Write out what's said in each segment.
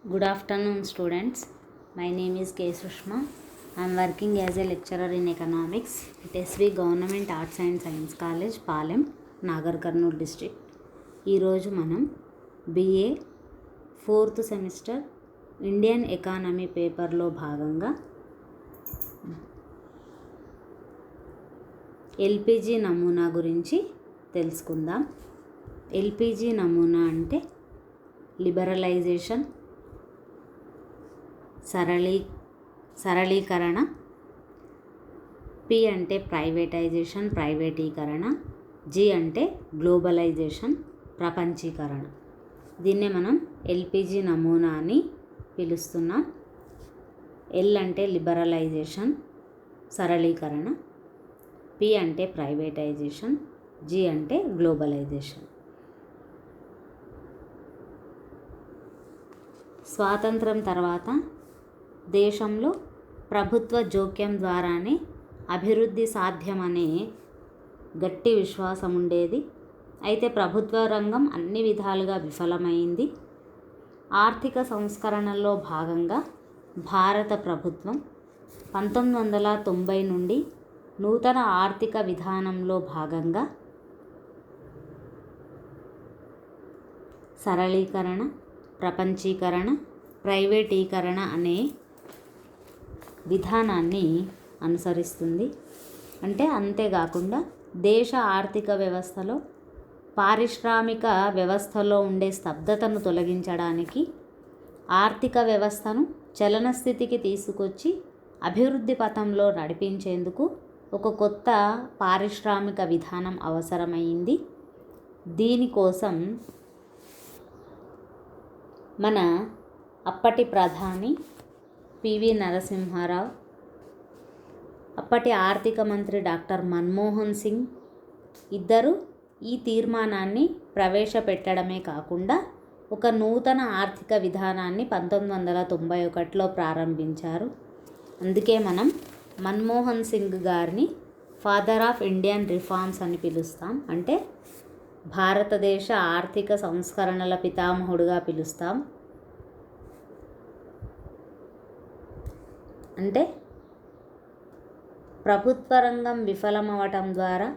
Good afternoon, students. My name is K. Sushma. I am working as a lecturer in economics at SV Government Arts and Science College, Palem, Nagar Karnool district. ఈరోజు మనం BA 4th semester Indian economy పేపర్లో భాగంగా LPG నమూనా గురించి తెలుసుకుందాం. LPG నమూనా అంటే liberalisation, సరళీకరణ, పి అంటే ప్రైవేటైజేషన్, ప్రైవేటీకరణ, జి అంటే గ్లోబలైజేషన్, ప్రపంచీకరణ. దీన్నే మనం ఎల్పిజి నమూనా అని పిలుస్తున్నాం. ఎల్ అంటే లిబరలైజేషన్, సరళీకరణ, పి అంటే ప్రైవేటైజేషన్, జి అంటే గ్లోబలైజేషన్. స్వాతంత్రం తర్వాత దేశంలో ప్రభుత్వ జోక్యం ద్వారానే అభివృద్ధి సాధ్యమనే గట్టి విశ్వాసం ఉండేది. అయితే ప్రభుత్వ రంగం అన్ని విధాలుగా విఫలమైంది. ఆర్థిక సంస్కరణల్లో భాగంగా భారత ప్రభుత్వం 1990 నుండి నూతన ఆర్థిక విధానంలో భాగంగా సరళీకరణ, ప్రపంచీకరణ, ప్రైవేటీకరణ అనే విధానాన్ని అనుసరిస్తుంది. అంతేకాకుండా దేశ ఆర్థిక వ్యవస్థలో పారిశ్రామిక వ్యవస్థలో ఉండే స్తబ్దతను తొలగించడానికి ఆర్థిక వ్యవస్థను చలనస్థితికి తీసుకొచ్చి అభివృద్ధి పథంలో నడిపించేందుకు ఒక కొత్త పారిశ్రామిక విధానం అవసరమైంది. దీనికోసం మన అప్పటి ప్రధాని పివి నరసింహారావు, అప్పటి ఆర్థిక మంత్రి డాక్టర్ మన్మోహన్ సింగ్ ఇద్దరు ఈ తీర్మానాన్ని ప్రవేశపెట్టడమే కాకుండా ఒక నూతన ఆర్థిక విధానాన్ని 1991లో ప్రారంభించారు. అందుకే మనం మన్మోహన్ సింగ్ గారిని ఫాదర్ ఆఫ్ ఇండియన్ రిఫార్మ్స్ అని పిలుస్తాం. అంటే భారతదేశ ఆర్థిక సంస్కరణల పితామహుడుగా పిలుస్తాం. అంటే ప్రభుత్వ రంగం విఫలమవటం ద్వారా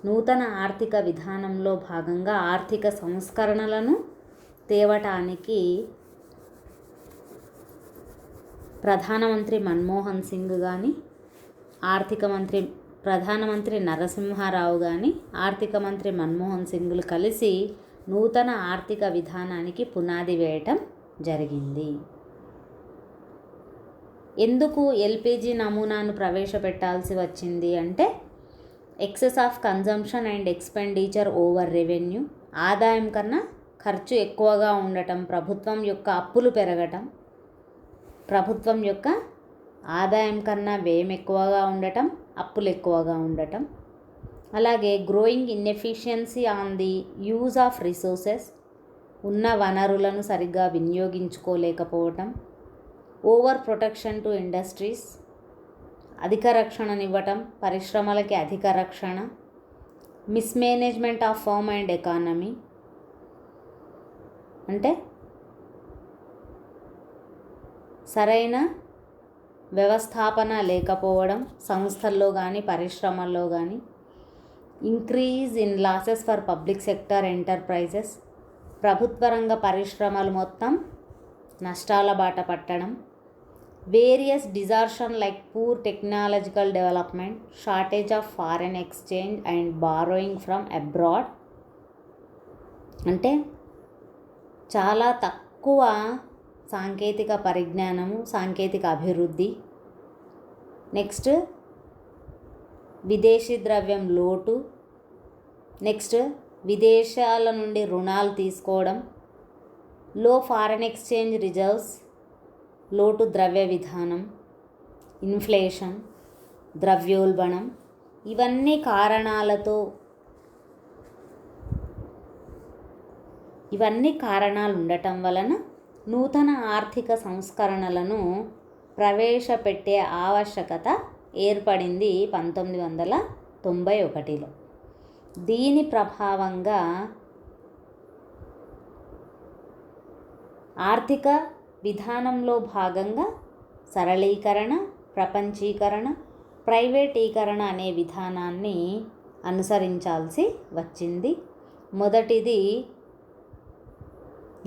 నూతన ఆర్థిక విధానంలో భాగంగా ఆర్థిక సంస్కరణలను తేవటానికి ప్రధానమంత్రి మన్మోహన్ సింగ్ కానీ, ప్రధానమంత్రి నరసింహారావు కానీ, ఆర్థిక మంత్రి మన్మోహన్ సింగ్లు కలిసి నూతన ఆర్థిక విధానానికి పునాది వేయటం జరిగింది. ఎందుకు ఎల్పిజి నమూనాను ప్రవేశపెట్టాల్సి వచ్చింది అంటే excess of consumption and expenditure over revenue, ఆదాయం కన్నా ఖర్చు ఎక్కువగా ఉండటం, ప్రభుత్వం యొక్క అప్పులు పెరగటం, ప్రభుత్వం యొక్క ఆదాయం కన్నా వ్యయం ఎక్కువగా ఉండటం, అప్పులు ఎక్కువగా ఉండటం, అలాగే growing inefficiency on the use of resources, ఉన్న వనరులను సరిగ్గా వినియోగించుకోలేకపోవటం, ఓవర్ ప్రొటెక్షన్ టు ఇండస్ట్రీస్, అధిక రక్షణనివ్వటం, పరిశ్రమలకి అధిక రక్షణ, mismanagement of firm and economy, అంటే సరైన వ్యవస్థాపన లేకపోవడం సంస్థల్లో కానీ పరిశ్రమల్లో కానీ, increase in losses for public sector enterprises, ప్రభుత్వ రంగ పరిశ్రమలు మొత్తం నష్టాల బాట పట్టడం, various distortion like poor technological development, shortage of foreign exchange and borrowing from abroad, అంటే చాలా తక్కువ సాంకేతిక పరిజ్ఞానము, సాంకేతిక అభివృద్ధి, నెక్స్ట్ విదేశీ ద్రవ్యం లోటు, నెక్స్ట్ విదేశాల నుండి రుణాలు తీసుకోవడం, లో ఫారెన్ ఎక్స్చేంజ్ రిజర్వ్స్, లోటు ద్రవ్య విధానం, ఇన్ఫ్లేషన్, ద్రవ్యోల్బణం, ఇవన్నీ కారణాలు ఉండటం వలన నూతన ఆర్థిక సంస్కరణలను ప్రవేశపెట్టే ఆవశ్యకత ఏర్పడింది 1991లో. దీని ప్రభావంగా ఆర్థిక విధానంలో భాగంగా సరళీకరణ, ప్రపంచీకరణ, ప్రైవేటీకరణ అనే విధానాన్ని అనుసరించాల్సి వచ్చింది. మొదటిది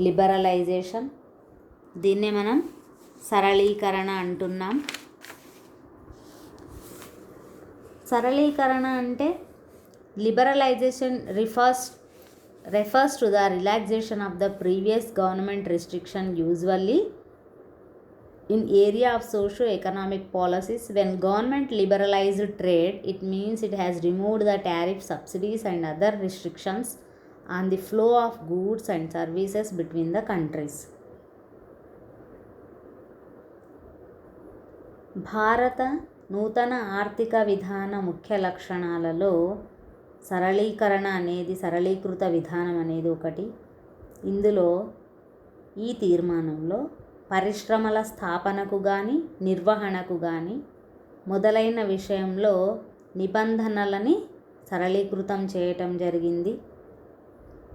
లిబరలైజేషన్, దీన్నే మనం సరళీకరణ అంటున్నాం. సరళీకరణ అంటే liberalisation refers to the relaxation of the previous government restriction, usually in area of socio-economic policies. When government liberalized trade, it means it has removed the tariff, subsidies and other restrictions on the flow of goods and services between the countries. భారత నూతన ఆర్థిక విధాన ముఖ్య లక్షణాలలో సరళీకరణ అనేది, సరళీకృత విధానం అనేది ఒకటి. ఇందులో ఈ తీర్మానంలో పరిశ్రమల స్థాపనకు కానీ, నిర్వహణకు కానీ మొదలైన విషయంలో నిబంధనలని సరళీకృతం చేయటం జరిగింది.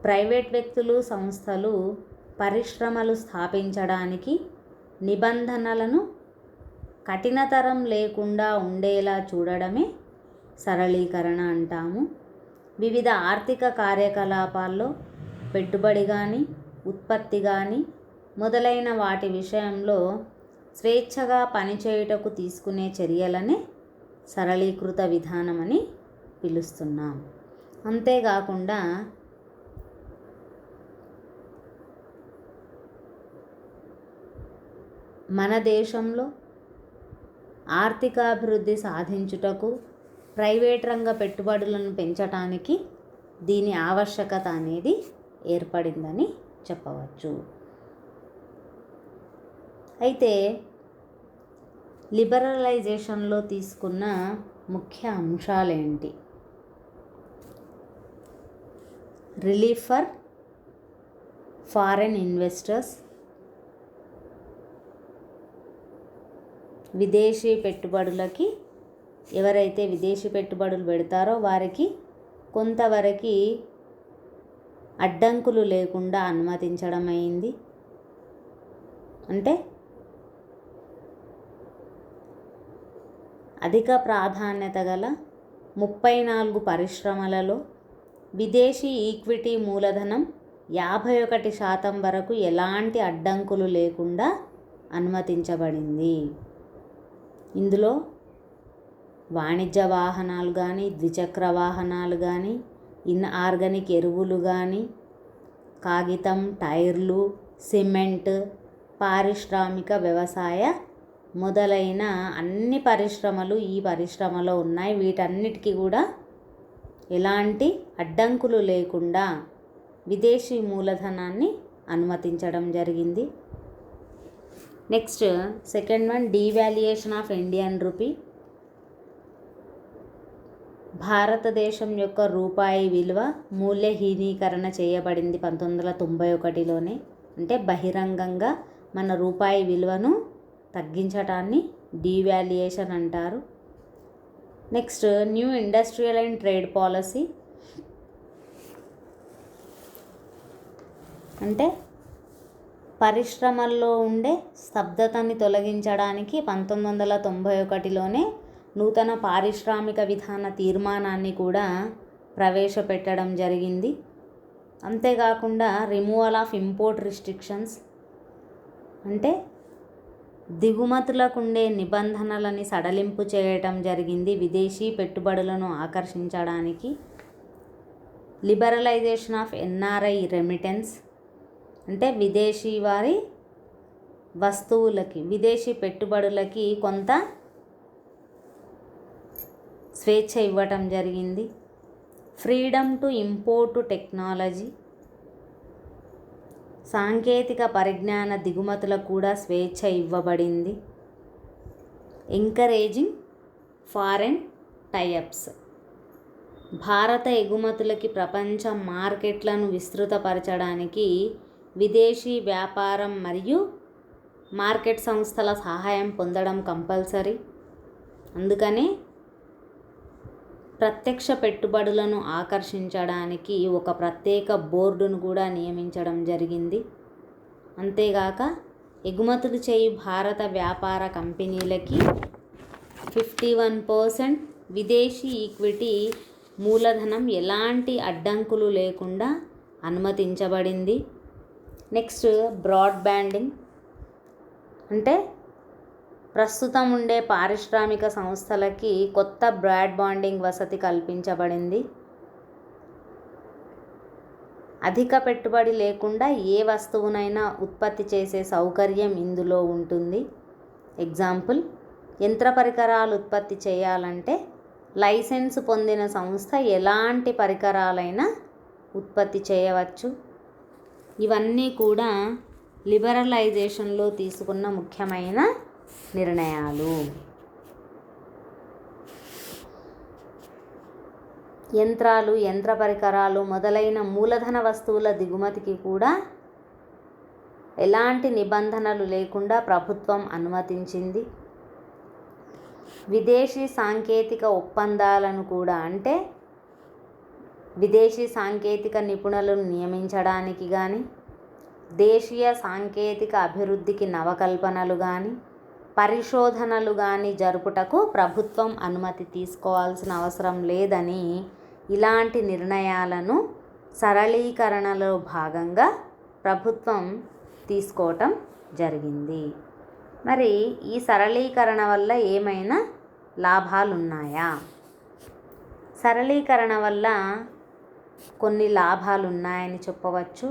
ప్రైవేట్ వ్యక్తులు, సంస్థలు పరిశ్రమలు స్థాపించడానికి నిబంధనలను కఠినతరం లేకుండా ఉండేలా చూడడమే సరళీకరణ అంటాము. వివిధ ఆర్థిక కార్యకలాపాల్లో పెట్టుబడి కానీ, ఉత్పత్తి కానీ మొదలైన వాటి విషయంలో స్వేచ్ఛగా పనిచేయుటకు తీసుకునే చర్యలనే సరళీకృత విధానమని పిలుస్తున్నాం. అంతేకాకుండా మన దేశంలో ఆర్థికాభివృద్ధి సాధించుటకు, ప్రైవేట్ రంగ పెట్టుబడులను పెంచటానికి దీని ఆవశ్యకత అనేది ఏర్పడిందని చెప్పవచ్చు. అయితే లిబరలైజేషన్లో తీసుకున్న ముఖ్య అంశాలేంటి? రిలీఫ్ ఫర్ ఫారెన్ ఇన్వెస్టర్స్, విదేశీ పెట్టుబడులకి, ఎవరైతే విదేశీ పెట్టుబడులు పెడతారో వారికి కొంతవరకు అడ్డంకులు లేకుండా అనుమతించడం అయింది. అంటే అధిక ప్రాధాన్యత గల 34 పరిశ్రమలలో విదేశీ ఈక్విటీ మూలధనం 51% వరకు ఎలాంటి అడ్డంకులు లేకుండా అనుమతించబడింది. ఇందులో వాణిజ్య వాహనాలు కానీ, ద్విచక్ర వాహనాలు కానీ, ఇన్ఆర్గానిక్ ఎరువులు కానీ, కాగితం, టైర్లు, సిమెంట్, పారిశ్రామిక వ్యవసాయ మొదలైన అన్ని పరిశ్రమలు ఈ పరిశ్రమలో ఉన్నాయి. వీటన్నిటికీ కూడా ఎలాంటి అడ్డంకులు లేకుండా విదేశీ మూలధనాన్ని అనుమతించడం జరిగింది. Next second one, devaluation of Indian rupee. భారతదేశం యొక్క రూపాయి విలువ మూల్యహీనీకరణ చేయబడింది 1991లోనే. అంటే బహిరంగంగా మన రూపాయి విలువను తగ్గించటాన్ని డీవాల్యుయేషన్ అంటారు. Next new industrial and trade policy. అంటే పరిశ్రమల్లో ఉండే స్తబ్దతని తొలగించడానికి 1991లోనే నూతన పారిశ్రామిక విధాన తీర్మానాన్ని కూడా ప్రవేశపెట్టడం జరిగింది. అంతేకాకుండా రిమూవల్ ఆఫ్ ఇంపోర్ట్ రిస్ట్రిక్షన్స్, అంటే దిగుమతులకు ఉండే నిబంధనలని సడలింపు చేయటం జరిగింది విదేశీ పెట్టుబడులను ఆకర్షించడానికి. లిబరలైజేషన్ ఆఫ్ ఎన్ఆర్ఐ రెమిటెన్స్, అంటే విదేశీ వారి వస్తువులకి, విదేశీ పెట్టుబడులకి కొంత స్వేచ్ఛ ఇవ్వటం జరిగింది. ఫ్రీడమ్ టు ఇంపోర్ట్ టెక్నాలజీ, సాంకేతిక పరిజ్ఞాన దిగుమతులకు కూడా స్వేచ్ఛ ఇవ్వబడింది. ఎంకరేజింగ్ ఫారెన్ టైఅప్స్, భారత ఎగుమతులకి ప్రపంచ మార్కెట్లను విస్తృతపరచడానికి విదేశీ వ్యాపారం మరియు మార్కెట్ సంస్థల సహాయం పొందడం కంపల్సరీ. అందుకనే ప్రత్యక్ష పెట్టుబడులను ఆకర్షించడానికి ఒక ప్రత్యేక బోర్డును కూడా నియమించడం జరిగింది. అంతేగాక ఎగుమతులు చేయు భారత వ్యాపార కంపెనీలకి 51% విదేశీ ఈక్విటీ మూలధనం ఎలాంటి అడ్డంకులు లేకుండా అనుమతించబడింది. నెక్స్ట్ బ్రాడ్బ్యాండింగ్ అంటే ప్రస్తుతం ఉండే పారిశ్రామిక సంస్థలకి కొత్త బ్రాడ్బ్యాండింగ్ వసతి కల్పించబడింది. అధిక పెట్టుబడి లేకుండా ఏ వస్తువునైనా ఉత్పత్తి చేసే సౌకర్యం ఇందులో ఉంటుంది. ఎగ్జాంపుల్, యంత్ర పరికరాలు ఉత్పత్తి చేయాలంటే లైసెన్స్ పొందిన సంస్థ ఎలాంటి పరికరాలైనా ఉత్పత్తి చేయవచ్చు. ఇవన్నీ కూడా లిబరలైజేషన్లో తీసుకున్న ముఖ్యమైన నిర్ణయాలు. యంత్రాలు, యంత్ర పరికరాలు మొదలైన మూలధన వస్తువుల దిగుమతికి కూడా ఎలాంటి నిబంధనలు లేకుండా ప్రభుత్వం అనుమతించింది. విదేశీ సాంకేతిక ఒప్పందాలను కూడా అంటే విదేశీ సాంకేతిక నిపుణులను నియమించడానికి కానీ, దేశీయ సాంకేతిక అభివృద్ధికి నవకల్పనలు కానీ, పరిశోధనలు కానీ జరుపుటకు ప్రభుత్వం అనుమతి తీసుకోవాల్సిన అవసరం లేదని ఇలాంటి నిర్ణయాలను సరళీకరణలో భాగంగా ప్రభుత్వం తీసుకోవటం జరిగింది. మరి ఈ సరళీకరణ వల్ల ఏమైనా లాభాలున్నాయా? సరళీకరణ వల్ల కొన్ని లాభాలు ఉన్నాయని చెప్పవచ్చు.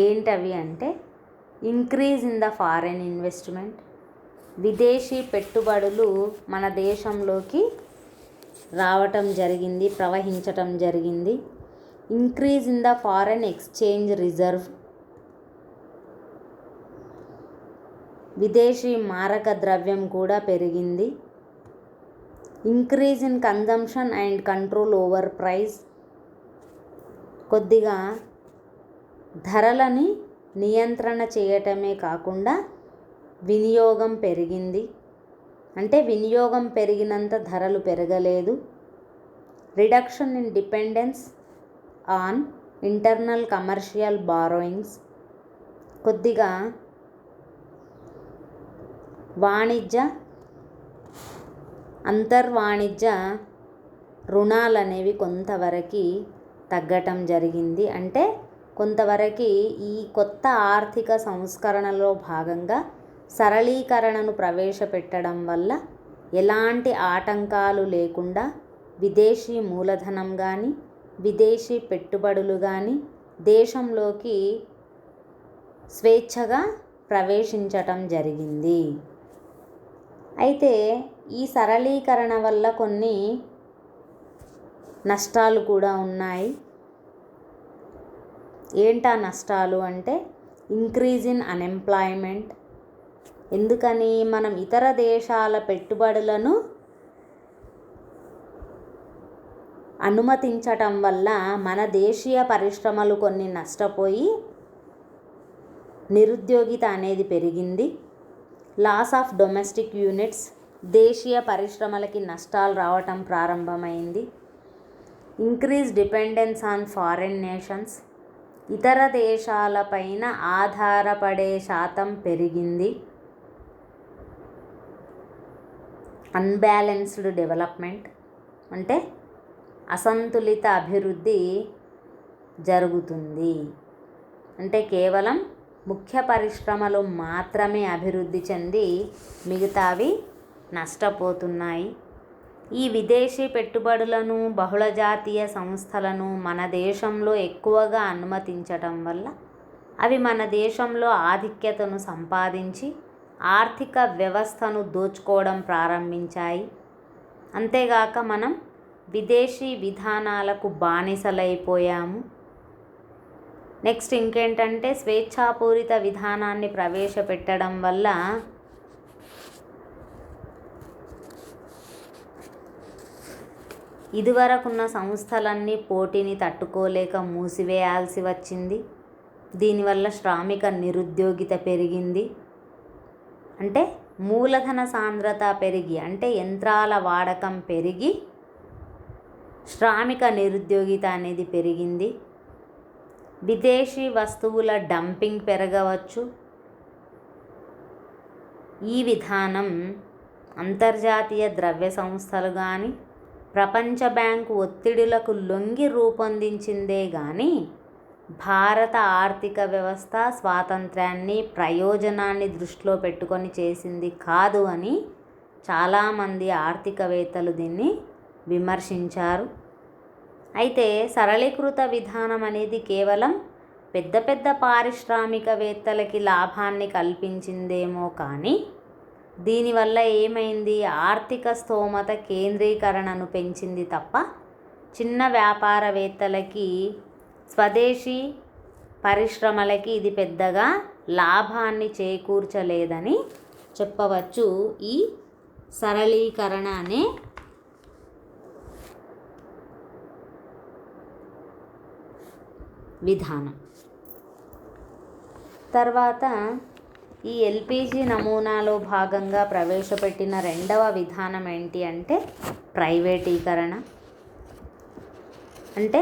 ఏంటవి అంటే increase in the foreign investment, విదేశీ పెట్టుబడులు మన దేశంలోకి రావటం జరిగింది, ప్రవహించటం జరిగింది. Increase in the foreign exchange reserve, విదేశీ మారక ద్రవ్యం కూడా పెరిగింది. Increase in consumption and control over price, కొద్దిగా ధరలని నియంత్రణ చేయటమే కాకుండా వినియోగం పెరిగింది. అంటే వినియోగం పెరిగినంత ధరలు పెరగలేదు. Reduction in dependence on internal commercial borrowings, కొద్దిగా అంతర్వాణిజ్య రుణాలు అనేవి కొంతవరకు తగ్గటం జరిగింది. అంటే కొంతవరకు ఈ కొత్త ఆర్థిక సంస్కరణలో భాగంగా సరళీకరణను ప్రవేశపెట్టడం వల్ల ఎలాంటి ఆటంకాలు లేకుండా విదేశీ మూలధనం కానీ, విదేశీ పెట్టుబడులు కానీ దేశంలోకి స్వేచ్ఛగా ప్రవేశించటం జరిగింది. అయితే ఈ సరళీకరణ వల్ల కొన్ని నష్టాలు కూడా ఉన్నాయి. ఏంటా నష్టాలు అంటే ఇంక్రీజ్ ఇన్ అన్ఎంప్లాయ్మెంట్. ఎందుకని? మనం ఇతర దేశాల పెట్టుబడులను అనుమతించటం వల్ల మన దేశీయ పరిశ్రమలు కొన్ని నష్టపోయి నిరుద్యోగిత అనేది పెరిగింది. లాస్ ఆఫ్ డొమెస్టిక్ యూనిట్స్, దేశీయ పరిశ్రమలకి నష్టాలు రావటం ప్రారంభమైంది. Increase dependence on foreign nations, ఇతర దేశాలపైన ఆధారపడే శాతం పెరిగింది. అన్బ్యాలెన్స్డ్ డెవలప్మెంట్ అంటే అసంతులిత అభివృద్ధి జరుగుతుంది. అంటే కేవలం ముఖ్య పరిశ్రమలు మాత్రమే అభివృద్ధి చెంది మిగతావి నష్టపోతున్నాయి. ఈ విదేశీ పెట్టుబడులను, బహుళజాతీయ సంస్థలను మన దేశంలో ఎక్కువగా అనుమతించటం వల్ల అవి మన దేశంలో ఆధిక్యతను సంపాదించి ఆర్థిక వ్యవస్థను దోచుకోవడం ప్రారంభించాయి. అంతేగాక మనం విదేశీ విధానాలకు బానిసలైపోయాము. నెక్స్ట్ ఇంకేంటంటే స్వేచ్ఛాపూరిత విధానాన్ని ప్రవేశపెట్టడం వల్ల ఇదివరకున్న సంస్థలన్నీ పోటీని తట్టుకోలేక మూసివేయాల్సి వచ్చింది. దీనివల్ల శ్రామిక నిరుద్యోగిత పెరిగింది. అంటే మూలధన సాంద్రత పెరిగి, అంటే యంత్రాల వాడకం పెరిగి శ్రామిక నిరుద్యోగిత అనేది పెరిగింది. విదేశీ వస్తువుల డంపింగ్ పెరగవచ్చు. ఈ విధానం అంతర్జాతీయ ద్రవ్య సంస్థలు కానీ ప్రపంచ బ్యాంకు ఒత్తిడులకు లొంగి రూపొందించిందే కానీ భారత ఆర్థిక వ్యవస్థ స్వాతంత్ర్యాన్ని ప్రయోజనాన్ని దృష్టిలో పెట్టుకొని చేసింది కాదు అని చాలామంది ఆర్థికవేత్తలు దీన్ని విమర్శించారు. అయితే సరళీకృత విధానం అనేది కేవలం పెద్ద పెద్ద పారిశ్రామికవేత్తలకి లాభాన్ని కల్పించిందేమో కానీ దీనివల్ల ఏమైంది, ఆర్థిక స్థోమత కేంద్రీకరణను పెంచింది తప్ప చిన్న వ్యాపారవేత్తలకి స్వదేశీ పరిశ్రమలకి ఇది పెద్దగా లాభాన్ని చేకూర్చలేదని చెప్పవచ్చు. ఈ సరళీకరణ అనే విధానం. తర్వాత ఈ ఎల్పిజి నమూనాలో భాగంగా ప్రవేశపెట్టిన రెండవ విధానం ఏంటి అంటే ప్రైవేటీకరణ. అంటే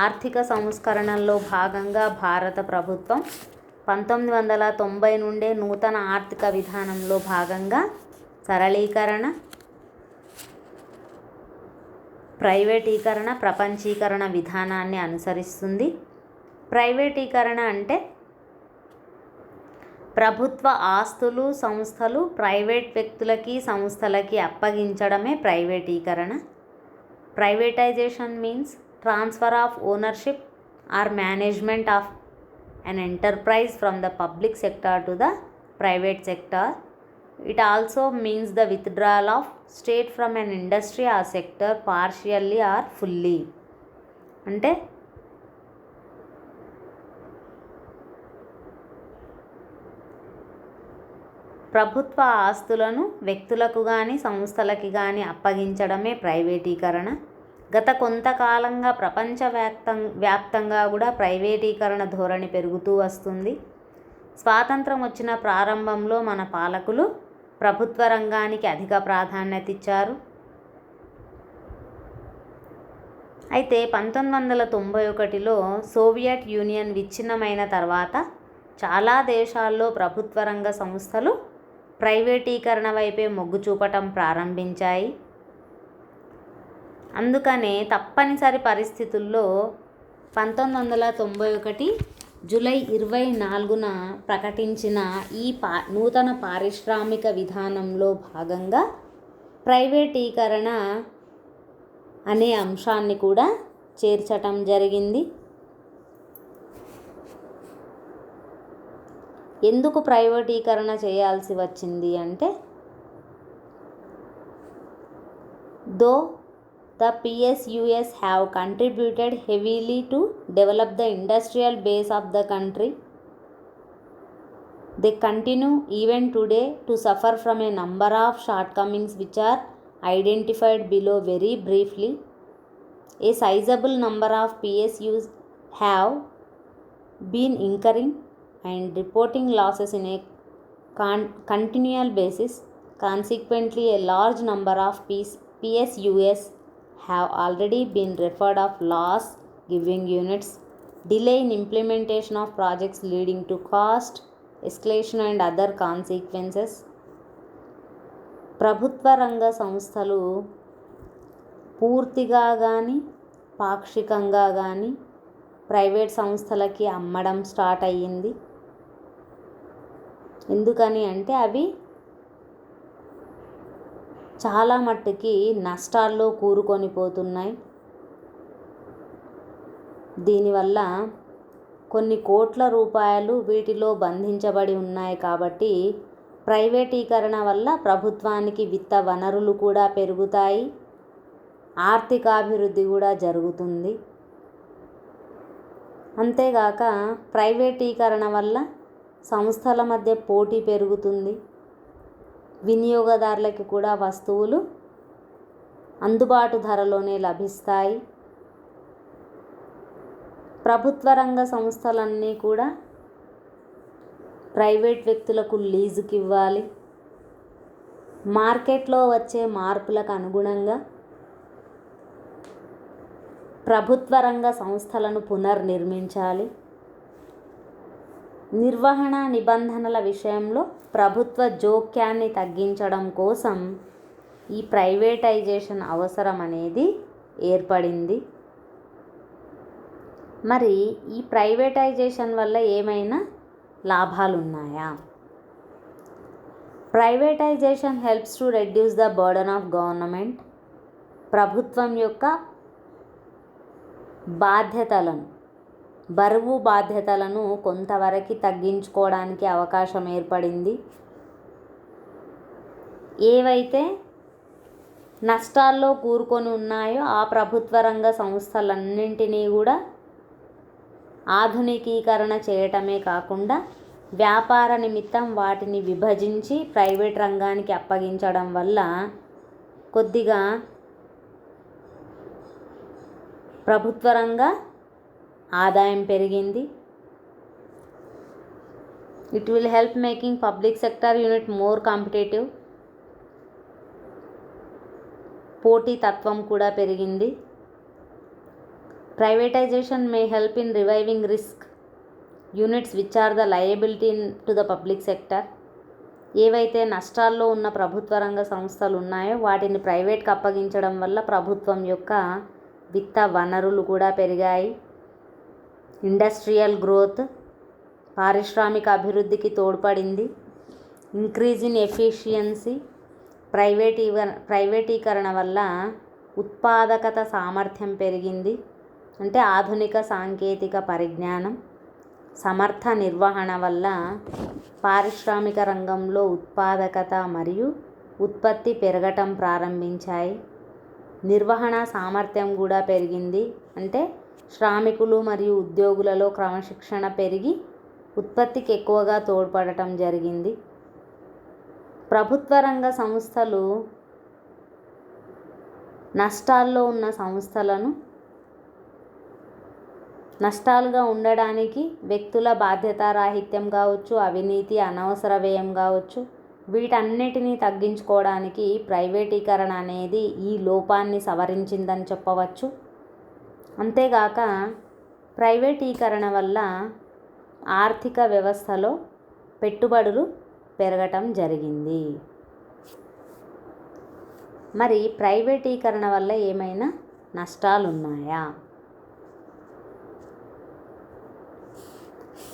ఆర్థిక సంస్కరణల్లో భాగంగా భారత ప్రభుత్వం 1990 నుండే నూతన ఆర్థిక విధానంలో భాగంగా సరళీకరణ, ప్రైవేటీకరణ, ప్రపంచీకరణ విధానాన్ని అనుసరిస్తుంది. ప్రైవేటీకరణ అంటే ప్రభుత్వ ఆస్తులు, సంస్థలు ప్రైవేట్ వ్యక్తులకి, సంస్థలకి అప్పగించడమే ప్రైవేటీకరణ. Privatisation means transfer of ownership or management of an enterprise from the public sector to the private sector. It also means the withdrawal of state from an industry or sector partially or fully. అంటే ప్రభుత్వ ఆస్తులను వ్యక్తులకు కానీ సంస్థలకి కానీ అప్పగించడమే ప్రైవేటీకరణ. గత కొంతకాలంగా వ్యాప్తంగా కూడా ప్రైవేటీకరణ ధోరణి పెరుగుతూ వస్తుంది. స్వాతంత్రం వచ్చిన ప్రారంభంలో మన పాలకులు ప్రభుత్వ రంగానికి అధిక ప్రాధాన్యత ఇచ్చారు. అయితే 1991లో సోవియట్ యూనియన్ విచ్ఛిన్నమైన తర్వాత చాలా దేశాల్లో ప్రభుత్వ రంగ సంస్థలు ప్రైవేటీకరణ వైపే మొగ్గు చూపటం ప్రారంభించాయి. అందుకనే తప్పనిసరి పరిస్థితుల్లో 1991 జూలై 24న ప్రకటించిన ఈ నూతన పారిశ్రామిక విధానంలో భాగంగా ప్రైవేటీకరణ అనే అంశాన్ని కూడా చేర్చటం జరిగింది. ఎందుకు ప్రైవేటీకరణ చేయాల్సి వచ్చింది అంటే The PSUs have contributed heavily to develop the industrial base of the country. They continue even today to suffer from a number of shortcomings which are identified below very briefly. A sizable number of PSUs have been incurring and reporting losses in a continual basis. Consequently, a large number of PSUs have already been referred of loss giving units, delay in implementation of projects leading to cost escalation and other consequences. ప్రభుత్వ రంగ సంస్థలు పూర్తిగా కానీ పాక్షికంగా కానీ private సంస్థలకి అమ్మడం start అయ్యింది. ఎందుకని అంటే అవి చాలా మట్టుకి నష్టాల్లో కూరుకొని పోతున్నాయి. దీనివల్ల కొన్ని కోట్ల రూపాయలు వీటిలో బంధించబడి ఉన్నాయి. కాబట్టి ప్రైవేటీకరణ వల్ల ప్రభుత్వానికి విత్త వనరులు కూడా పెరుగుతాయి, ఆర్థికాభివృద్ధి కూడా జరుగుతుంది. అంతేగాక ప్రైవేటీకరణ వల్ల సంస్థల మధ్య పోటీ పెరుగుతుంది, వినియోగదారులకి కూడా వస్తువులు అందుబాటు ధరలోనే లభిస్తాయి. ప్రభుత్వ రంగ సంస్థలన్నీ కూడా ప్రైవేట్ వ్యక్తులకు లీజుకి ఇవ్వాలి. మార్కెట్లో వచ్చే మార్పులకు అనుగుణంగా ప్రభుత్వ రంగ సంస్థలను పునర్నిర్మించాలి. నిర్వహణ నిబంధనల విషయంలో ప్రభుత్వ జోక్యాన్ని తగ్గించడం కోసం ఈ ప్రైవేటైజేషన్ అవసరం అనేది ఏర్పడింది. మరి ఈ ప్రైవేటైజేషన్ వల్ల ఏమైనా లాభాలు ఉన్నాయా? Privatisation helps to reduce the burden of government. ప్రభుత్వం యొక్క బరువు బాధ్యతలను కొంతవరకు తగ్గించుకోవడానికి అవకాశం ఏర్పడింది. ఏవైతే నష్టాల్లో కూరుకొని ఉన్నాయో ఆ ప్రభుత్వ రంగ సంస్థలన్నింటినీ కూడా ఆధునికీకరణ చేయటమే కాకుండా వ్యాపార నిమిత్తం వాటిని విభజించి ప్రైవేట్ రంగానికి అప్పగించడం వల్ల కొద్దిగా ప్రభుత్వ రంగ ఆదాయం పెరిగింది. It will help making public sector unit more competitive. పోటీతత్వం కూడా పెరిగింది. Privatisation may help in reviving risk units which are the liability to the public sector. ఏవైతే నష్టాల్లో ఉన్న ప్రభుత్వ రంగ సంస్థలు ఉన్నాయో వాటిని ప్రైవేట్కి అప్పగించడం వల్ల ప్రభుత్వం యొక్క విత్త వనరులు కూడా పెరిగాయి. ఇండస్ట్రియల్ గ్రోత్, పారిశ్రామిక అభివృద్ధికి తోడ్పడింది. ఇంక్రీజ్ ఇన్ ఎఫిషియన్సీ, ప్రైవేటీకరణ వల్ల ఉత్పాదకత సామర్థ్యం పెరిగింది. అంటే ఆధునిక సాంకేతిక పరిజ్ఞానం, సమర్థ నిర్వహణ వల్ల పారిశ్రామిక రంగంలో ఉత్పాదకత మరియు ఉత్పత్తి పెరగటం ప్రారంభించాయి. నిర్వహణ సామర్థ్యం కూడా పెరిగింది. అంటే శ్రామికులు మరియు ఉద్యోగులలో క్రమశిక్షణ పెరిగి ఉత్పత్తికి ఎక్కువగా తోడ్పడటం జరిగింది. ప్రభుత్వ రంగ సంస్థలు నష్టాల్లో ఉన్న సంస్థలను నష్టాలుగా ఉండడానికి వ్యక్తుల బాధ్యతారాహిత్యం కావచ్చు, అవినీతి, అనవసర వ్యయం కావచ్చు, వీటన్నిటినీ తగ్గించుకోవడానికి ప్రైవేటీకరణ అనేది ఈ లోపాన్ని సవరించిందని చెప్పవచ్చు. అంతేగాక ప్రైవేటీకరణ వల్ల ఆర్థిక వ్యవస్థలో పెట్టుబడులు పెరగటం జరిగింది. మరి ప్రైవేటీకరణ వల్ల ఏమైనా నష్టాలు ఉన్నాయా?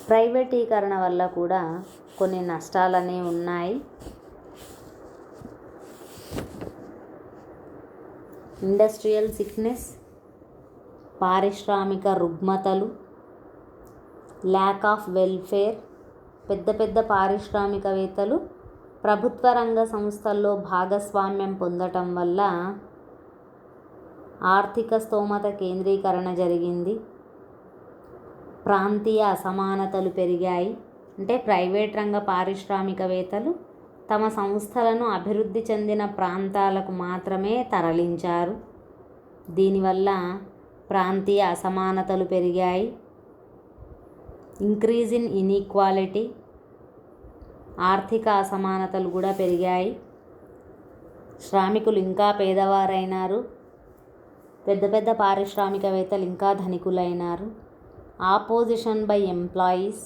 ప్రైవేటీకరణ వల్ల కూడా కొన్ని నష్టాలనే ఉన్నాయి. ఇండస్ట్రియల్ సిక్నెస్, పారిశ్రామిక రుగ్మతలు, ల్యాక్ ఆఫ్ వెల్ఫేర్. పెద్ద పెద్ద పారిశ్రామికవేత్తలు ప్రభుత్వ రంగ సంస్థల్లో భాగస్వామ్యం పొందటం వల్ల ఆర్థిక స్తోమత కేంద్రీకరణ జరిగింది. ప్రాంతీయ అసమానతలు పెరిగాయి. అంటే ప్రైవేట్ రంగ పారిశ్రామికవేత్తలు తమ సంస్థలను అభివృద్ధి చెందిన ప్రాంతాలకు మాత్రమే తరలించారు. దీనివల్ల ప్రాంతీయ అసమానతలు పెరిగాయి. ఇంక్రీజ్ ఇన్ ఇన్ఈక్వాలిటీ, ఆర్థిక అసమానతలు కూడా పెరిగాయి. శ్రామికులు ఇంకా పేదవారైనారు. పెద్ద పెద్ద పారిశ్రామికవేత్తలు ఇంకా ధనికులైనారు. ఆపోజిషన్ బై ఎంప్లాయీస్,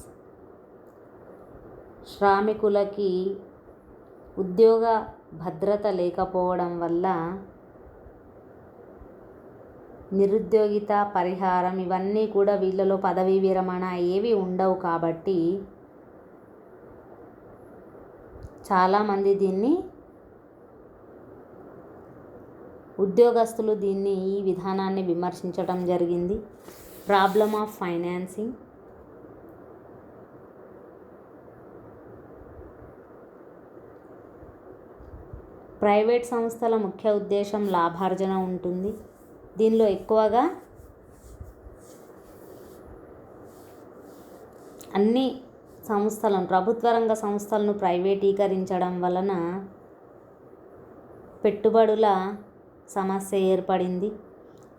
శ్రామికులకి ఉద్యోగ భద్రత లేకపోవడం వల్ల నిరుద్యోగిత పరిహారం ఇవన్నీ కూడా వీళ్ళలో పదవీ విరమణ ఏవి ఉండవు కాబట్టి చాలామంది ఉద్యోగస్తులు ఈ విధానాన్ని విమర్శించడం జరిగింది. ప్రాబ్లమ్ ఆఫ్ ఫైనాన్సింగ్, ప్రైవేట్ సంస్థల ముఖ్య ఉద్దేశం లాభార్జన ఉంటుంది. దీనిలో ఎక్కువగా అన్ని సంస్థలను, ప్రభుత్వ రంగ సంస్థలను ప్రైవేటీకరించడం వలన పెట్టుబడుల సమస్య ఏర్పడింది.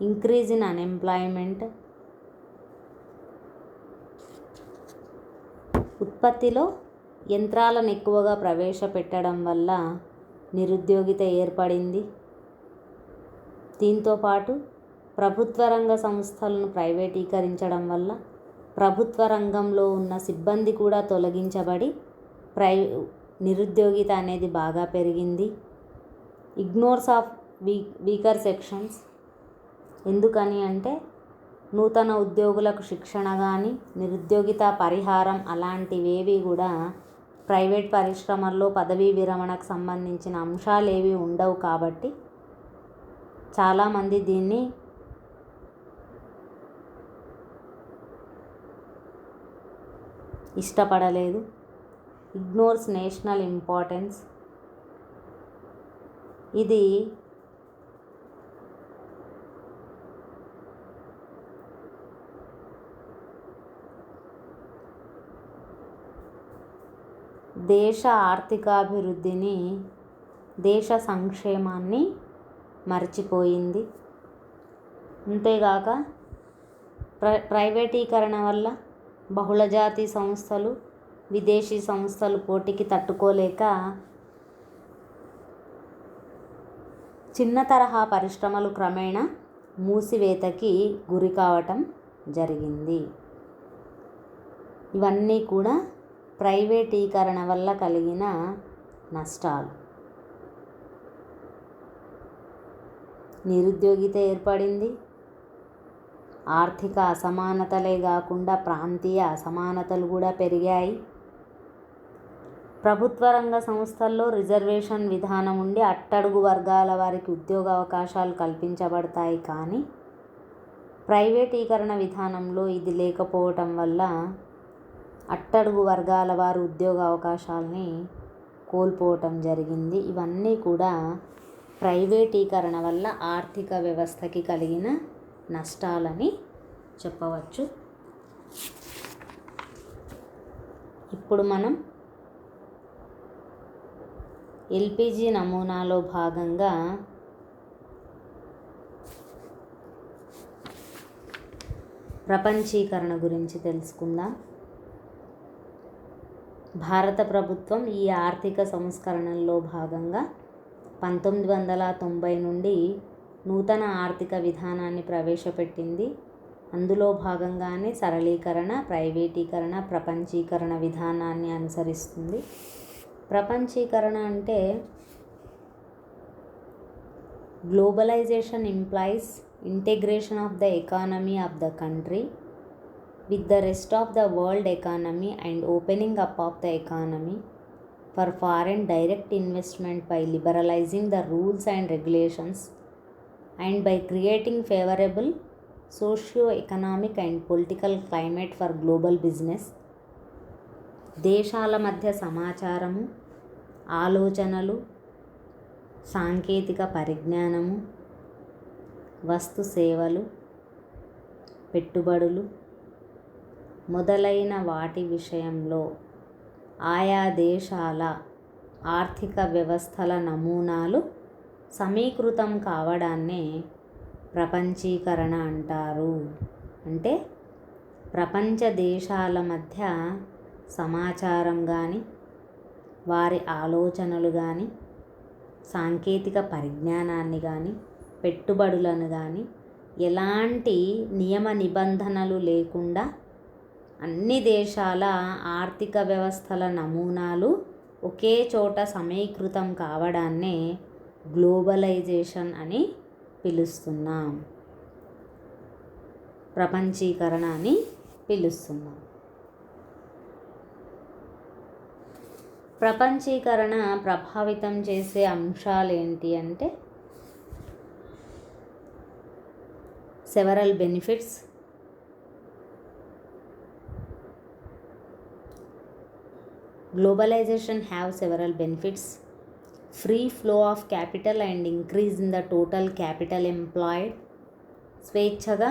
ఇంక్రీజ్ ఇన్ అన్ఎంప్లాయ్మెంట్, ఉత్పత్తిలో యంత్రాలను ఎక్కువగా ప్రవేశపెట్టడం వల్ల నిరుద్యోగిత ఏర్పడింది. దీంతోపాటు ప్రభుత్వ రంగ సంస్థలను ప్రైవేటీకరించడం వల్ల ప్రభుత్వ రంగంలో ఉన్న సిబ్బంది కూడా తొలగించబడి నిరుద్యోగిత అనేది బాగా పెరిగింది. Ignores of weaker sections. ఎందుకని అంటే నూతన ఉద్యోగులకు శిక్షణ కానీ నిరుద్యోగిత పరిహారం అలాంటివేవి కూడా ప్రైవేట్ పరిశ్రమల్లో పదవీ విరమణకు సంబంధించిన అంశాలు ఏవి ఉండవు కాబట్టి చాలామంది దీన్ని ఇష్టపడలేదు. Ignores national importance. ఇది దేశ ఆర్థికాభివృద్ధిని, దేశ సంక్షేమాన్ని మర్చిపోయింది. అంతేగాక ప్రైవేటీకరణ వల్ల బహుళజాతి సంస్థలు, విదేశీ సంస్థలు పోటీకి తట్టుకోలేక చిన్న తరహా పరిశ్రమలు క్రమేణా మూసివేతకి గురి కావటం జరిగింది. ఇవన్నీ కూడా ప్రైవేటీకరణ వల్ల కలిగిన నష్టాలు. నిరుద్యోగిత ఏర్పడింది. ఆర్థిక అసమానతలే కాకుండా ప్రాంతీయ అసమానతలు కూడా పెరిగాయి. ప్రభుత్వ రంగ సంస్థల్లో రిజర్వేషన్ విధానం ఉండి అట్టడుగు వర్గాల వారికి ఉద్యోగ అవకాశాలు కల్పించబడతాయి. కానీ ప్రైవేటీకరణ విధానంలో ఇది లేకపోవటం వల్ల అట్టడుగు వర్గాల వారు ఉద్యోగ అవకాశాలని కోల్పోవటం జరిగింది. ఇవన్నీ కూడా ప్రైవేటీకరణ వల్ల ఆర్థిక వ్యవస్థకి కలిగిన నష్టాలని చెప్పవచ్చు. ఇప్పుడు మనం ఎల్పిజి నమూనాలో భాగంగా ప్రపంచీకరణ గురించి తెలుసుకుందాం. భారత ప్రభుత్వం ఈ ఆర్థిక సంస్కరణల్లో భాగంగా 1990 నుండి నూతన ఆర్థిక విధానాన్ని ప్రవేశపెట్టింది. అందులో భాగంగానే సరళీకరణ, ప్రైవేటీకరణ, ప్రపంచీకరణ విధానాన్ని అనుసరిస్తుంది. ప్రపంచీకరణ అంటే globalisation implies integration of the economy of the country with the rest of the world economy and opening up of the economy for foreign direct investment by liberalizing the rules and regulations and by creating favorable socio-economic and political climate for global business. దేశాల మధ్య సమాచారము, ఆలోచనలు, సాంకేతిక పరిజ్ఞానము, వస్తు సేవలు, పెట్టుబడులు మొదలైన వాటి విషయంలో ఆయా దేశాల ఆర్థిక వ్యవస్థల నమూనాలు సమీకృతం కావడాన్నే ప్రపంచీకరణ అంటారు. అంటే ప్రపంచ దేశాల మధ్య సమాచారం కానీ, వారి ఆలోచనలు కానీ, సాంకేతిక పరిజ్ఞానాన్ని కానీ, పెట్టుబడులను కానీ ఎలాంటి నియమ నిబంధనలు లేకుండా అన్ని దేశాల ఆర్థిక వ్యవస్థల నమూనాలు ఒకే చోట సమీకృతం కావడాన్నే గ్లోబలైజేషన్ అని పిలుస్తున్నాం. ప్రపంచీకరణ అని పిలుస్తున్నాం. ప్రపంచీకరణ ప్రభావితం చేసే అంశాలు ఏంటి అంటే several benefits. Globalization have several benefits. Free flow of capital and increase in the total capital employed. స్వేచ్ఛగా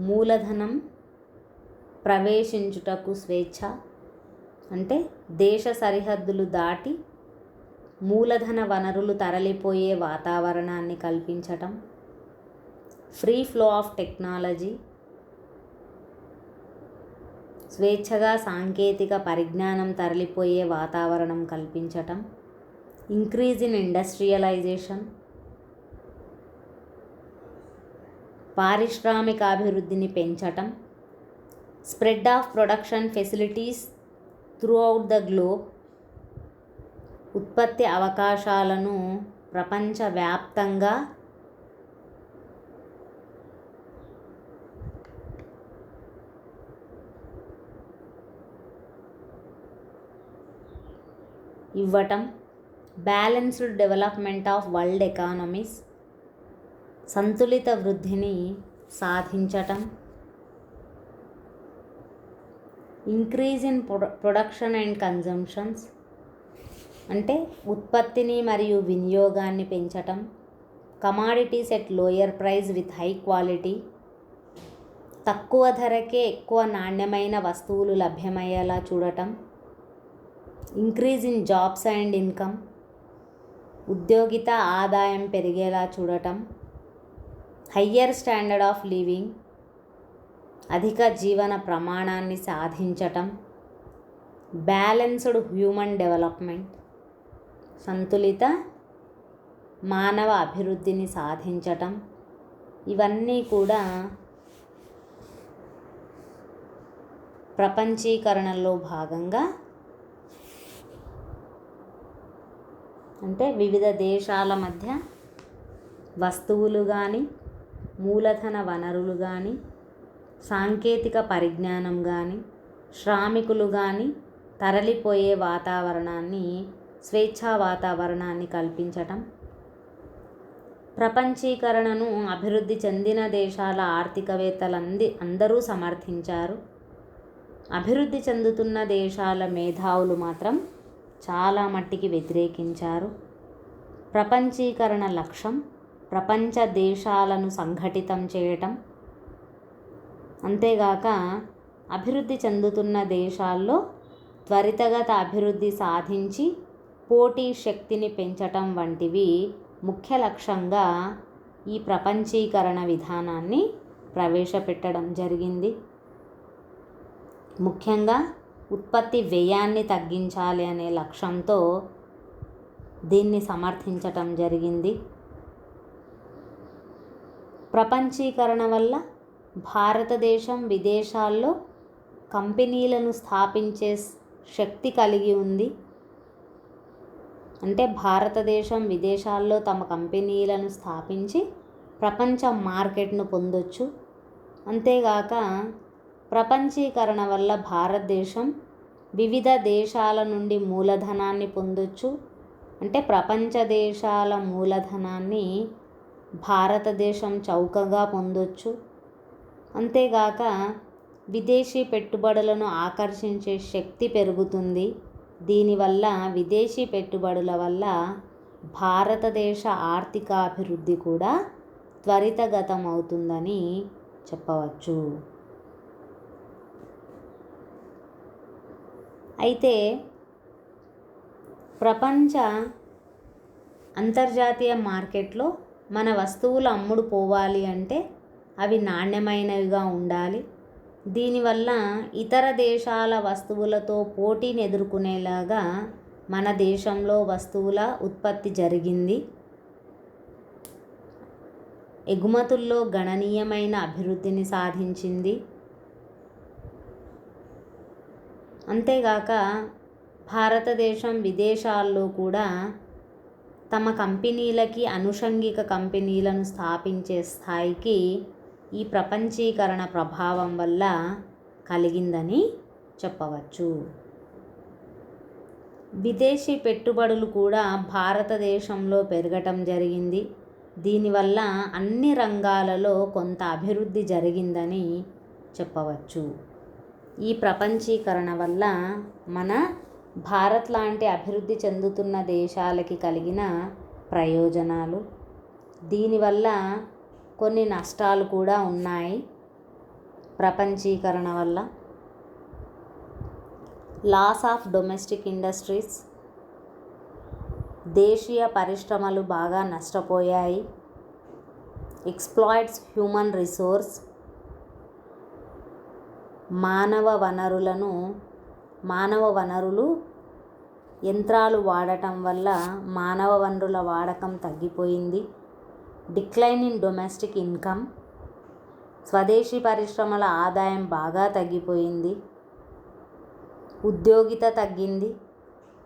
మూలధనం ప్రవేశించుటకు స్వేచ్ఛ అంటే దేశ సరిహద్దులు దాటి మూలధన వనరులు తరలిపోయే వాతావరణాన్ని కల్పించటం. ఫ్రీ ఫ్లో ఆఫ్ టెక్నాలజీ స్వేచ్ఛగా సాంకేతిక పరిజ్ఞానం తరలిపోయే వాతావరణం కల్పించటం. ఇంక్రీజ్ ఇన్ ఇండస్ట్రియలైజేషన్ పారిశ్రామిక అభివృద్ధిని పెంచటం, spread of production facilities throughout the globe, ఉత్పత్తి అవకాశాలను ప్రపంచవ్యాప్తంగా ఇవ్వటం, balanced development of world economies, సంతులిత వృద్ధిని సాధించటం, increase in production and consumptions అంటే ఉత్పత్తిని మరియు వినియోగాన్ని పెంచటం, commodities at lower price with high quality, తక్కువ ధరకే ఎక్కువ నాణ్యమైన వస్తువులు లభ్యమయ్యేలా చూడటం, increase in jobs and income ఉద్యోగిత ఆదాయం పెరిగేలా చూడటం, హయ్యర్ స్టాండర్డ్ ఆఫ్ లివింగ్ అధిక జీవన ప్రమాణాన్ని సాధించటం, బ్యాలెన్స్డ్ హ్యూమన్ డెవలప్మెంట్ సంతులిత మానవ అభివృద్ధిని సాధించటం, ఇవన్నీ కూడా ప్రపంచీకరణలో భాగంగా అంటే వివిధ దేశాల మధ్య వస్తువులు కానీ మూలధన వనరులు కానీ సాంకేతిక పరిజ్ఞానం కానీ శ్రామికులు కానీ తరలిపోయే వాతావరణాన్ని స్వేచ్ఛా వాతావరణాన్ని కల్పించటం, ప్రపంచీకరణను అభివృద్ధి చెందిన దేశాల అందరూ సమర్థించారు. అభివృద్ధి చెందుతున్న దేశాల మేధావులు మాత్రం చాలా మట్టికి వ్యతిరేకించారు. ప్రపంచీకరణ లక్ష్యం ప్రపంచ దేశాలను సంఘటితం చేయటం, అంతేగాక అభివృద్ధి చెందుతున్న దేశాల్లో త్వరితగత అభివృద్ధి సాధించి పోటీ శక్తిని పెంచటం వంటివి ముఖ్య లక్ష్యంగా ఈ ప్రపంచీకరణ విధానాన్ని ప్రవేశపెట్టడం జరిగింది. ముఖ్యంగా ఉత్పత్తి వ్యయాన్ని తగ్గించాలి అనే లక్ష్యంతో దీన్ని సమర్థించటం జరిగింది. ప్రపంచీకరణ వల్ల భారతదేశం విదేశాల్లో కంపెనీలను స్థాపించే శక్తి కలిగి ఉంది. అంటే భారతదేశం విదేశాల్లో తమ కంపెనీలను స్థాపించి ప్రపంచ మార్కెట్ను పొందొచ్చు. అంతేగాక ప్రపంచీకరణ వల్ల భారతదేశం వివిధ దేశాల నుండి మూలధనాన్ని పొందొచ్చు. అంటే ప్రపంచ దేశాల మూలధనాన్ని భారతదేశం చౌకగా పొందొచ్చు. అంతేగాక విదేశీ పెట్టుబడులను ఆకర్షించే శక్తి పెరుగుతుంది. దీనివల్ల విదేశీ పెట్టుబడుల వల్ల భారతదేశ ఆర్థికాభివృద్ధి కూడా త్వరితగతం అవుతుందని చెప్పవచ్చు. అయితే ప్రపంచ అంతర్జాతీయ మార్కెట్లో మన వస్తువులు అమ్ముడు పోవాలి అంటే అవి నాణ్యమైనవిగా ఉండాలి. దీనివల్ల ఇతర దేశాల వస్తువులతో పోటీని ఎదుర్కొనేలాగా మన దేశంలో వస్తువుల ఉత్పత్తి జరిగింది. ఎగుమతుల్లో గణనీయమైన అభివృద్ధిని సాధించింది. అంతేగాక భారతదేశం విదేశాల్లో కూడా తమ కంపెనీలకి అనుషంగిక కంపెనీలను స్థాపించే స్థాయికి ఈ ప్రపంచీకరణ ప్రభావం వల్ల కలిగిందని చెప్పవచ్చు. విదేశీ పెట్టుబడులు కూడా భారతదేశంలో పెరగటం జరిగింది. దీనివల్ల అన్ని రంగాలలో కొంత అభివృద్ధి జరిగిందని చెప్పవచ్చు. ఈ ప్రపంచీకరణ వల్ల మన భారత్ లాంటి అభివృద్ధి చెందుతున్న దేశాలకి కలిగిన ప్రయోజనాలు, దీనివల్ల కొన్ని నష్టాలు కూడా ఉన్నాయి. ప్రపంచీకరణ వల్ల లాస్ ఆఫ్ డొమెస్టిక్ ఇండస్ట్రీస్, దేశీయ పరిశ్రమలు బాగా నష్టపోయాయి. ఎక్స్‌ప్లాయిట్స్ హ్యూమన్ రిసోర్స్, మానవ వనరులు యంత్రాలు వాడటం వల్ల మానవ వనరుల వాడకం తగ్గిపోయింది. డిక్లైన్ ఇన్ డొమెస్టిక్ ఇన్కమ్, స్వదేశీ పరిశ్రమల ఆదాయం బాగా తగ్గిపోయింది. ఉద్యోగిత తగ్గింది.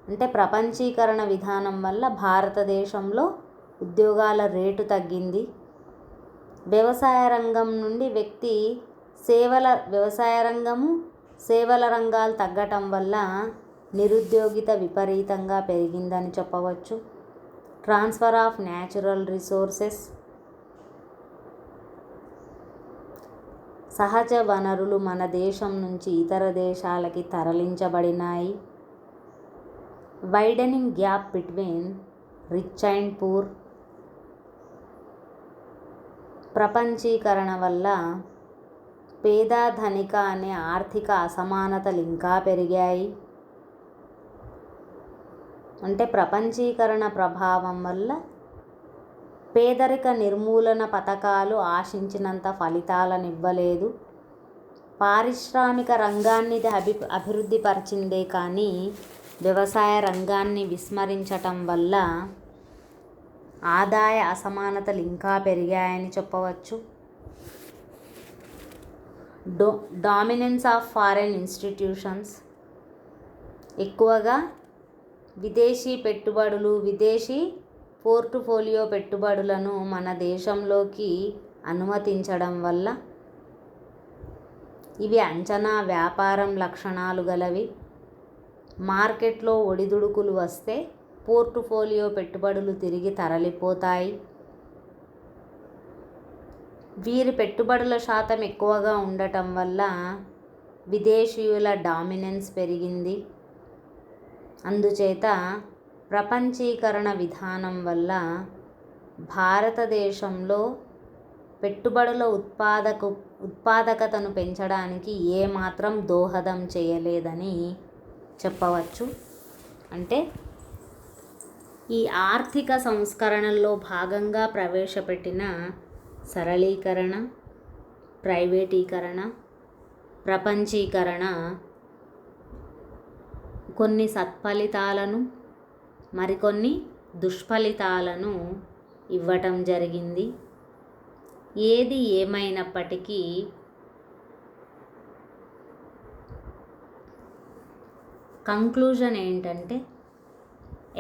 అంటే ప్రపంచీకరణ విధానం వల్ల భారతదేశంలో ఉద్యోగాల రేటు తగ్గింది. వ్యవసాయ రంగం నుండి వ్యవసాయ రంగము సేవల రంగాలు తగ్గటం వల్ల నిరుద్యోగిత విపరీతంగా పెరిగిందని చెప్పవచ్చు. ట్రాన్స్ఫర్ ఆఫ్ న్యాచురల్ రిసోర్సెస్, సహజ వనరులు మన దేశం నుంచి ఇతర దేశాలకి తరలించబడినాయి. Widening gap between rich and poor, ప్రపంచీకరణ వల్ల పేద ధనిక అనే ఆర్థిక అసమానతలు ఇంకా పెరిగాయి. అంటే ప్రపంచీకరణ ప్రభావం వల్ల పేదరిక నిర్మూలన పథకాలు ఆశించినంత ఫలితాలను ఇవ్వలేదు. పారిశ్రామిక రంగాన్ని అభివృద్ధి పరిచిందే కానీ వ్యవసాయ రంగాన్ని విస్మరించటం వల్ల ఆదాయ అసమానతలు ఇంకా పెరిగాయని చెప్పవచ్చు. డామినెన్స్ ఆఫ్ ఫారెన్ ఇన్స్టిట్యూషన్స్, ఎక్కువగా విదేశీ పెట్టుబడులు, విదేశీ పోర్ట్ఫోలియో పెట్టుబడులను మన దేశంలోకి అనుమతించడం వల్ల ఇవి అంచనా వ్యాపారం లక్షణాలు గలవి. మార్కెట్లో ఒడిదుడుకులు వస్తే పోర్ట్ఫోలియో పెట్టుబడులు తిరిగి తరలిపోతాయి. వీరి పెట్టుబడుల శాతం ఎక్కువగా ఉండటం వల్ల విదేశీయుల డామినెన్స్ పెరిగింది. అందుచేత ప్రపంచీకరణ విధానం వల్ల భారతదేశంలో పెట్టుబడుల ఉత్పాదకతను పెంచడానికి ఏమాత్రం దోహదం చేయలేదని చెప్పవచ్చు. అంటే ఈ ఆర్థిక సంస్కరణల్లో భాగంగా ప్రవేశపెట్టిన సరళీకరణ, ప్రైవేటీకరణ, ప్రపంచీకరణ కొన్ని సత్ఫలితాలను మరికొన్ని దుష్ఫలితాలను ఇవ్వటం జరిగింది. ఏది ఏమైనప్పటికీ కంక్లూజన్ ఏంటంటే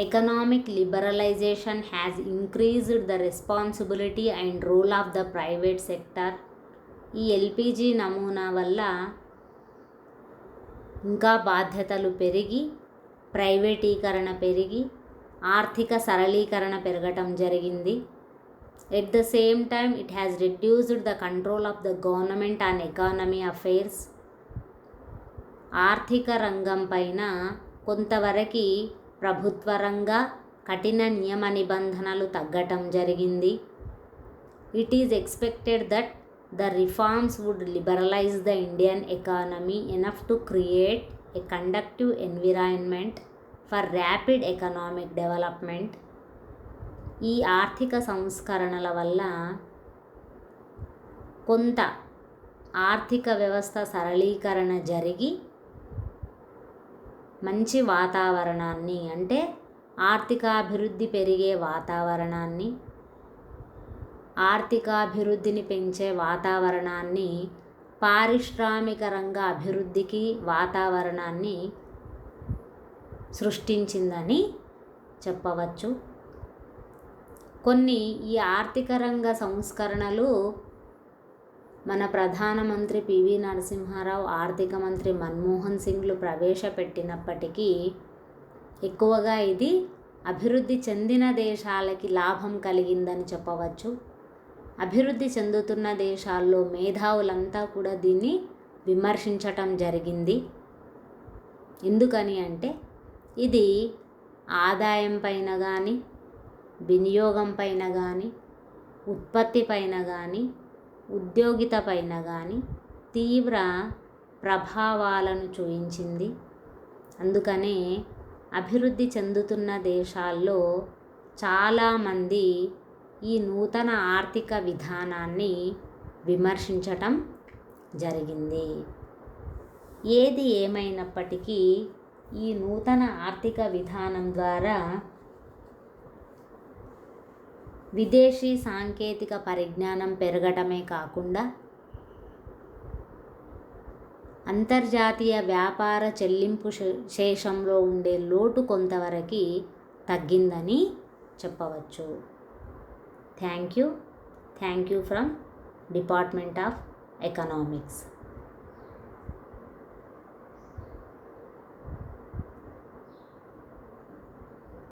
economic liberalisation has increased the responsibility and role of the private sector. ఈ ఎల్పిజి నమూనా వల్ల ఇంకా బాధ్యతలు పెరిగి, ప్రైవేటీకరణ పెరిగి, ఆర్థిక సరళీకరణ పెరగటం జరిగింది. At the same time it has reduced the control of the government on economy affairs. ఆర్థిక రంగం పైన కొంతవరకు ప్రభుత్వ రంగ కఠిన నియమ నిబంధనలు తగ్గటం జరిగింది. It is expected that the reforms would liberalize the Indian economy enough to create a conducive environment for rapid economic development. ఈ ఆర్థిక సంస్కరణల వల్ల కొంత ఆర్థిక వ్యవస్థ సరళీకరణ జరిగి మంచి వాతావరణాన్ని, అంటే ఆర్థికాభివృద్ధి పెరిగే వాతావరణాన్ని, ఆర్థికాభివృద్ధిని పెంచే వాతావరణాన్ని, పారిశ్రామిక రంగ అభివృద్ధికి వాతావరణాన్ని సృష్టించిందని చెప్పవచ్చు. కొన్ని ఈ ఆర్థిక రంగ సంస్కరణలు మన ప్రధానమంత్రి పివి నరసింహారావు, ఆర్థిక మంత్రి మన్మోహన్ సింగ్లు ప్రవేశపెట్టినప్పటికీ ఎక్కువగా ఇది అభివృద్ధి చెందిన దేశాలకి లాభం కలిగిందని చెప్పవచ్చు. అభివృద్ధి చెందుతున్న దేశాల్లో మేధావులంతా కూడా దీన్ని విమర్శించటం జరిగింది. ఎందుకని అంటే ఇది ఆదాయం పైన కానీ, వినియోగం పైన కానీ, ఉత్పత్తి పైన కానీ, ఉద్యోగిత పైన కానీ తీవ్ర ప్రభావాలను చూపించింది. అందుకనే అభివృద్ధి చెందుతున్న దేశాల్లో చాలామంది ఈ నూతన ఆర్థిక విధానాన్ని విమర్శించటం జరిగింది. ఏది ఏమైనప్పటికీ ఈ నూతన ఆర్థిక విధానం ద్వారా విదేశీ సాంకేతిక పరిజ్ఞానం పెరగటమే కాకుండా అంతర్జాతీయ వ్యాపార చెల్లింపు శేషంలో ఉండే లోటు కొంతవరకు తగ్గిందని చెప్పవచ్చు. Thank you from department of economics.